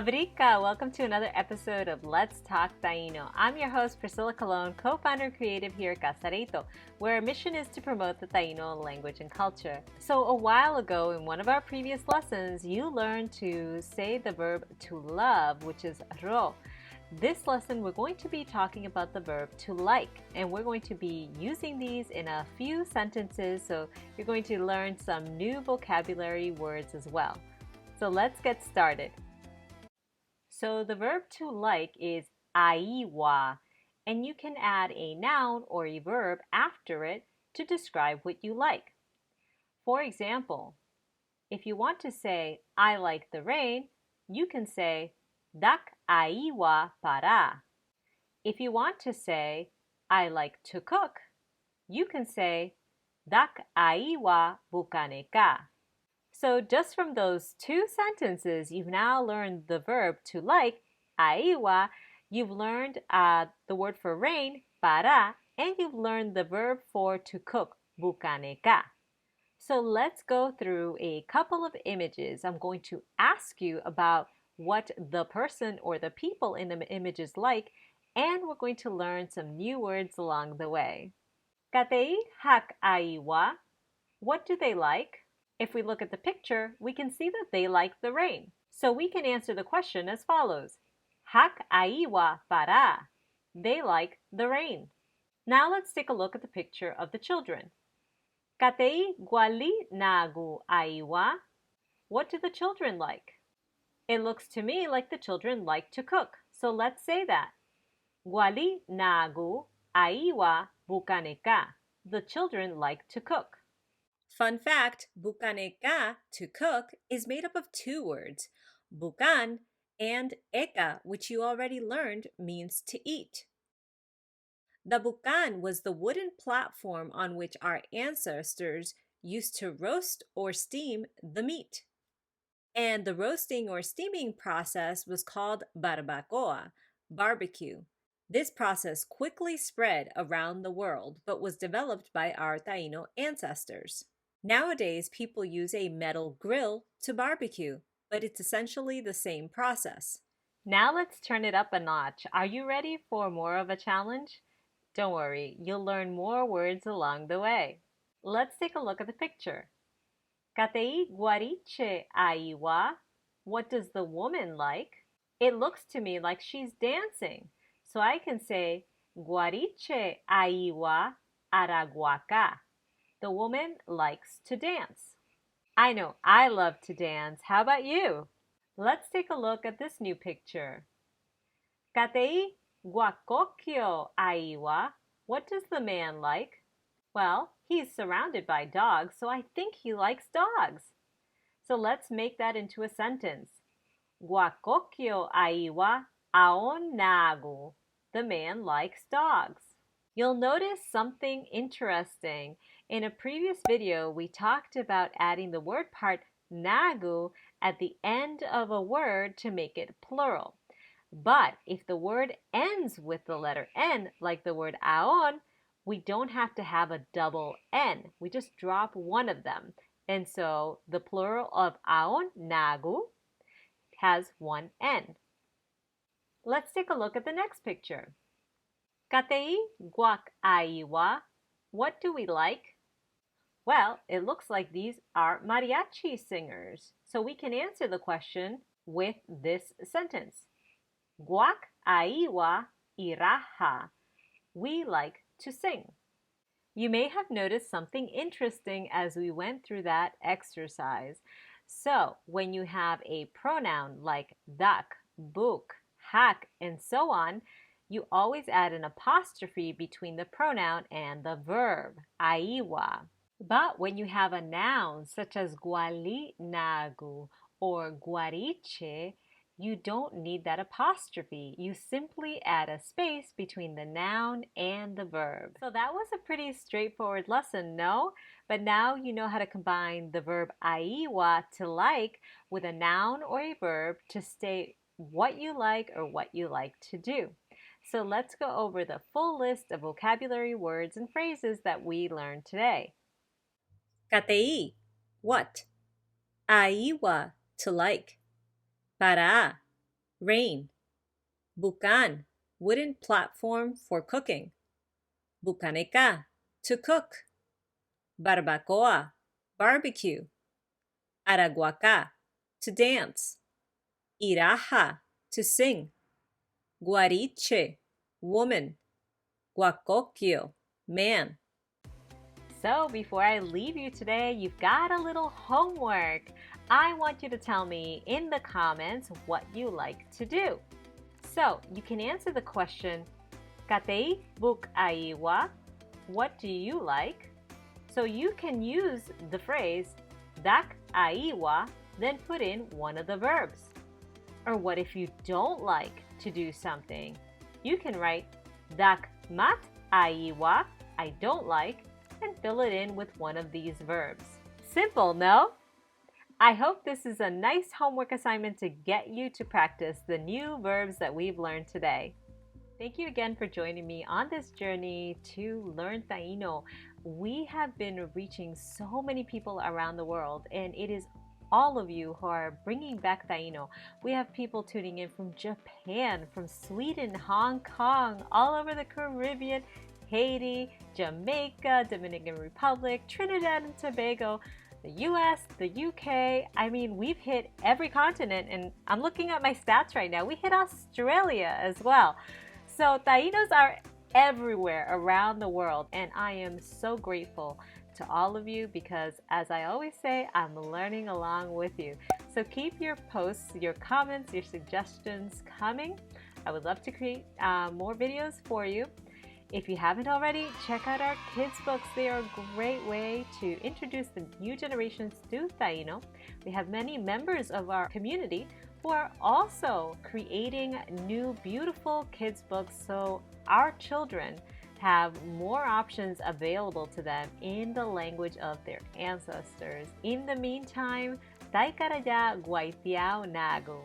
Abrica, welcome to another episode of Let's Talk Taíno. I'm your host, Priscilla Colon, co-founder and creative here at Casarito, where our mission is to promote the Taíno language and culture. So a while ago, in one of our previous lessons, you learned to say the verb to love, which is ro. This lesson, we're going to be talking about the verb to like, and we're going to be using these in a few sentences, so you're going to learn some new vocabulary words as well. So let's get started. So the verb to like is aiwa, and you can add a noun or a verb after it to describe what you like. For example, if you want to say, I like the rain, you can say, dak aiwa para. If you want to say, I like to cook, you can say, dak aiwa bukaneká. So just from those two sentences, you've now learned the verb to like, aiwa, you've learned the word for rain, para, and you've learned the verb for to cook, bukaneká. So let's go through a couple of images. I'm going to ask you about what the person or the people in the images like, and we're going to learn some new words along the way. Katei hak aiwa, what do they like? If we look at the picture, we can see that they like the rain. So we can answer the question as follows. Hak aiwa para. They like the rain. Now let's take a look at the picture of the children. Katei guali nagu aiwa. What do the children like? It looks to me like the children like to cook. So let's say that. Guali nagu aiwa bukaneká. The children like to cook. Fun fact, bukaneká, to cook, is made up of two words, bukan and eka, which you already learned means to eat. The bukan was the wooden platform on which our ancestors used to roast or steam the meat. And the roasting or steaming process was called barbakóa, barbecue. This process quickly spread around the world, but was developed by our Taíno ancestors. Nowadays, people use a metal grill to barbecue, but it's essentially the same process. Now let's turn it up a notch. Are you ready for more of a challenge? Don't worry, you'll learn more words along the way. Let's take a look at the picture. Katei guariche aiwa. What does the woman like? It looks to me like she's dancing. So I can say, guariche aiwa araguaká. The woman likes to dance. I know I love to dance. How about you? Let's take a look at this new picture. Katei guakokyo aiwa. What does the man like? Well, he's surrounded by dogs, so I think he likes dogs. So let's make that into a sentence. Guakokyo aiwa aon nagu. The man likes dogs. You'll notice something interesting. In a previous video, we talked about adding the word part nagu at the end of a word to make it plural. But if the word ends with the letter N, like the word aon, we don't have to have a double N. We just drop one of them. And so the plural of aon, nagu, has one N. Let's take a look at the next picture. Katei guak aiwa. What do we like? Well, it looks like these are mariachi singers. So we can answer the question with this sentence. Guak aiwa iraja. We like to sing. You may have noticed something interesting as we went through that exercise. So when you have a pronoun like dak, buk, hak, and so on, you always add an apostrophe between the pronoun and the verb, aiwa. But when you have a noun such as guali nagu or guariche, you don't need that apostrophe. You simply add a space between the noun and the verb. So that was a pretty straightforward lesson, no? But now you know how to combine the verb aiwa, to like, with a noun or a verb to state what you like or what you like to do. So let's go over the full list of vocabulary words and phrases that we learned today. Katei, what? Aiwa, to like. Para, rain. Bukan, wooden platform for cooking. Bukaneká, to cook. Barbakóa, barbecue. Araguaká, to dance. Irája, to sing. Guariche, woman. Guacocchio, man. So before I leave you today, you've got a little homework. I want you to tell me in the comments what you like to do. So you can answer the question, Katei buk aiwa, what do you like? So you can use the phrase dak aiwa, then put in one of the verbs. Or what if you don't like to do something? You can write dak mat aiwa, I don't like, and fill it in with one of these verbs. Simple, no? I hope this is a nice homework assignment to get you to practice the new verbs that we've learned today. Thank you again for joining me on this journey to learn Taíno. We have been reaching so many people around the world, and it is all of you who are bringing back Taíno. We have people tuning in from Japan, from Sweden, Hong Kong, all over the Caribbean, Haiti, Jamaica, Dominican Republic, Trinidad and Tobago, the US, the UK. I mean, we've hit every continent, and I'm looking at my stats right now. We hit Australia as well. So Taínos are everywhere around the world, and I am so grateful to all of you because, as I always say, I'm learning along with you. So keep your posts, your comments, your suggestions coming. I would love to create more videos for you. If you haven't already, check out our kids' books. They are a great way to introduce the new generations to Taíno. We have many members of our community who are also creating new beautiful kids' books so our children have more options available to them in the language of their ancestors. In the meantime, Taikaraja Guaitiao Nagu.